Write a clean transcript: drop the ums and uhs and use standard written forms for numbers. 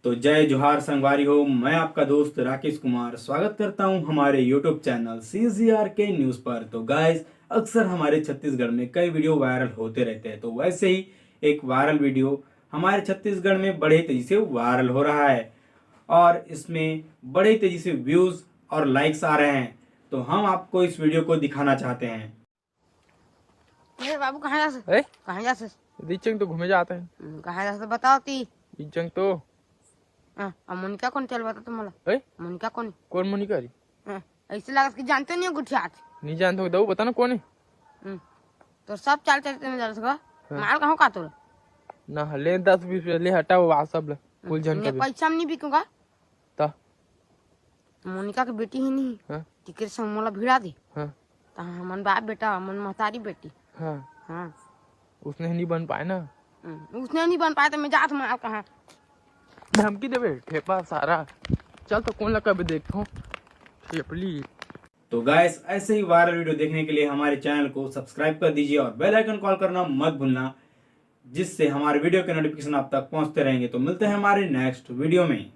तो जय जोहार संगवारी हो। मैं आपका दोस्त राकेश कुमार स्वागत करता हूं हमारे यूट्यूब चैनल CCR के न्यूज़ पर। तो गाइस, अक्सर हमारे छत्तीसगढ़ में कई वीडियो वायरल होते रहते हैं। तो वैसे ही एक वायरल वीडियो हमारे छत्तीसगढ़ में बड़े तेजी से वायरल हो रहा है और इसमें बड़े तेजी से व्यूज और लाइक्स आ रहे हैं। तो हम आपको इस वीडियो को दिखाना चाहते हैं। अरे बाबू कहाँ जा से? ए? कहाँ जा से? दीचंग तो घूमे जाते हैं। कहाँ जा से बताओ ती? दीचंग तो अब मोनिका कौन चल बता तुम्हाला? ए? मोनिका कौन? कौन मोनिका री? ऐसे लगा कि जानते नहीं हो गुठियात। नहीं जानते हो दो बता ना कौन है। तो सब चाल चलते में जा सका माल कहाँ का तोरा? ना ले 10-20 ले हटाओ सब ले कुल जन ने का पैसा में नहीं बिकूंगा। ता मोनिका की बेटी ही नहीं हां टिकट से मोला भिड़ा दे। हां ता हमन बाप बेटा हमन महतारी बेटी। हां हाँ उसने नहीं बन पाए ना। उसने नहीं बन पाया तो मैं जात माल कहाँ? धमकी देवे ठेपा सारा। चल तो कौन लगा भी देखो ठेपली। तो गाइस, ऐसे ही वायरल वीडियो देखने के लिए हमारे चैनल को सब्सक्राइब कर दीजिए और बेल आइकन कॉल करना मत भूलना, जिससे हमारे वीडियो के नोटिफिकेशन आप तक पहुंचते रहेंगे। तो मिलते हैं हमारे नेक्स्ट वीडियो में।